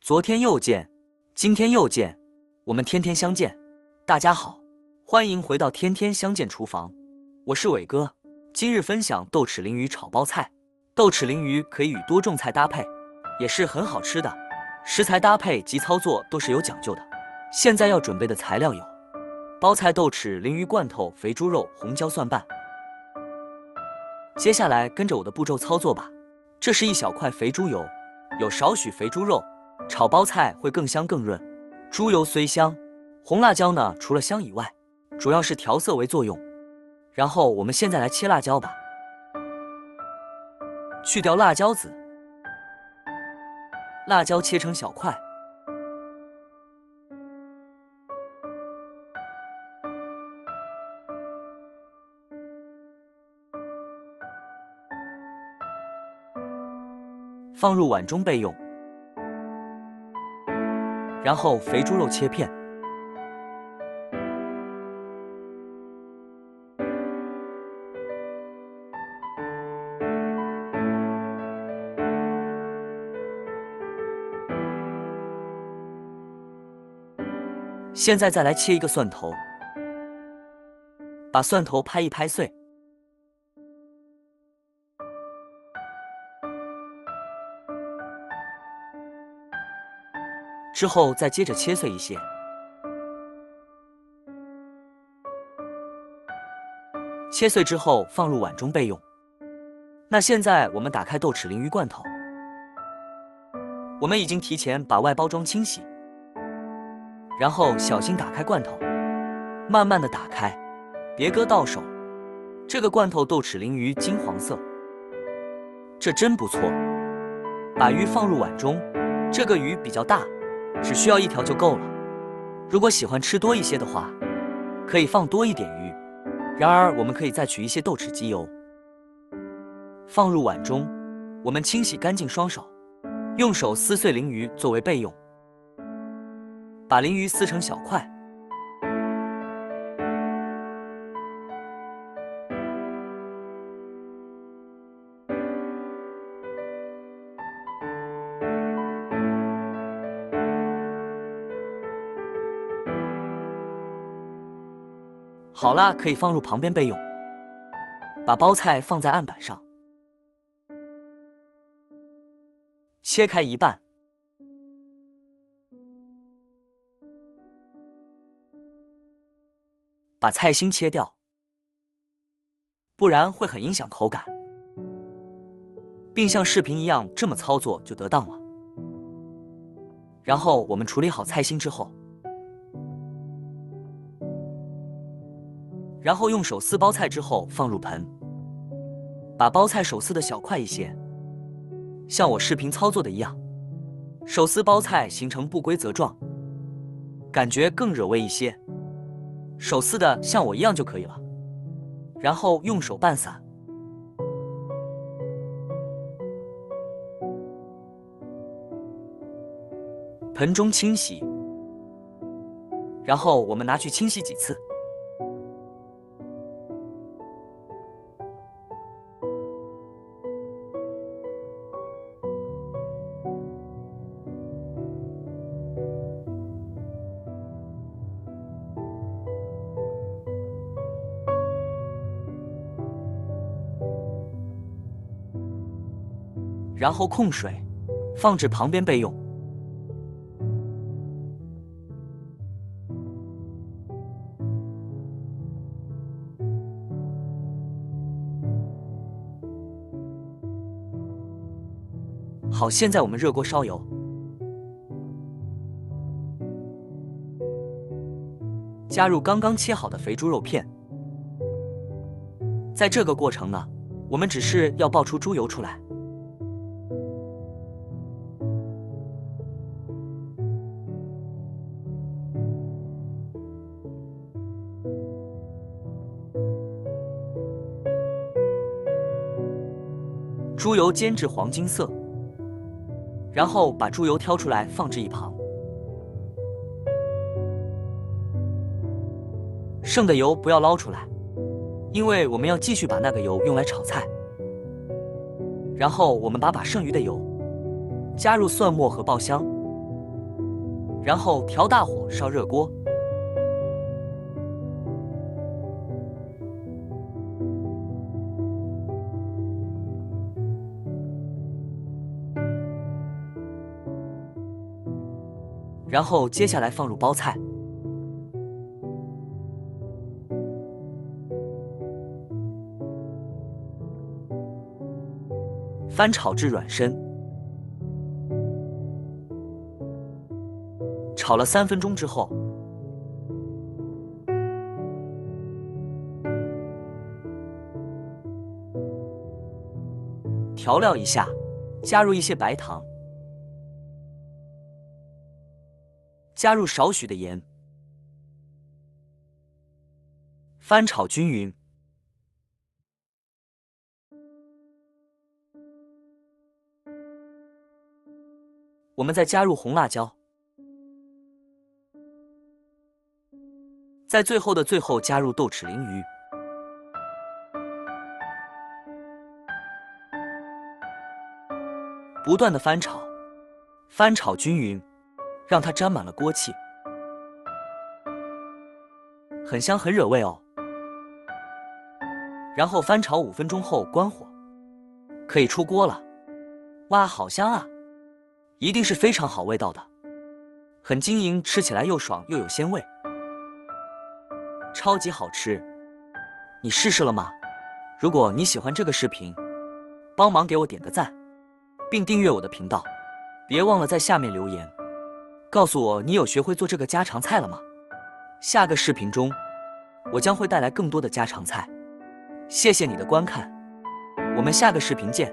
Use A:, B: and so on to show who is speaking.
A: 昨天又见，今天又见，我们天天相见。大家好，欢迎回到天天相见厨房，我是伟哥。今日分享豆豉鲮鱼炒包菜。豆豉鲮鱼可以与多种菜搭配，也是很好吃的。食材搭配及操作都是有讲究的。现在要准备的材料有：包菜、豆豉鲮鱼罐头、肥猪肉、红椒蒜瓣。接下来跟着我的步骤操作吧。这是一小块肥猪油，有少许肥猪肉，炒包菜会更香更润。猪油虽香，红辣椒呢，除了香以外，主要是调色为作用。然后我们现在来切辣椒吧。去掉辣椒籽，辣椒切成小块。放入碗中备用。然后肥猪肉切片。现在再来切一个蒜头，把蒜头拍一拍碎。之后再接着切碎一些。切碎之后放入碗中备用。那现在我们打开豆豉鲮鱼罐头，我们已经提前把外包装清洗。然后小心打开罐头，慢慢的打开，别割到手。这个罐头豆豉鲮鱼金黄色，这真不错。把鱼放入碗中，这个鱼比较大，只需要1条就够了。如果喜欢吃多一些的话，可以放多一点鱼。然而我们可以再取一些豆豉机油，放入碗中。我们清洗干净双手，用手撕碎鲮鱼作为备用。把鲮鱼撕成小块，好啦，可以放入旁边备用。把包菜放在案板上，切开一半。把菜心切掉，不然会很影响口感，并像视频一样这么操作就得当了。然后我们处理好菜心之后，然后用手撕包菜之后放入盆，把包菜手撕的小块一些，像我视频操作的一样，手撕包菜形成不规则状，感觉更惹味一些。手撕的像我一样就可以了，然后用手拌散。盆中清洗，然后我们拿去清洗几次。然后控水，放置旁边备用。好，现在我们热锅烧油，加入刚刚切好的肥猪肉片。在这个过程呢，我们只是要爆出猪油出来。猪油煎至黄金色，然后把猪油挑出来放置一旁。剩的油不要捞出来，因为我们要继续把那个油用来炒菜。然后我们把剩余的油加入蒜末和爆香，然后调大火烧热锅，然后接下来放入包菜，翻炒至软身，炒了3分钟之后，调料一下，加入一些白糖，加入少许的盐，翻炒均匀。我们再加入红辣椒，在最后的最后加入豆豉鲮鱼，不断的翻炒，翻炒均匀，让它沾满了锅气，很香很惹味哦。然后翻炒5分钟后关火，可以出锅了。哇，好香啊！一定是非常好味道的，很晶莹，吃起来又爽又有鲜味，超级好吃。你试试了吗？如果你喜欢这个视频，帮忙给我点个赞，并订阅我的频道。别忘了在下面留言，告诉我你有学会做这个家常菜了吗？下个视频中，我将会带来更多的家常菜。谢谢你的观看，我们下个视频见。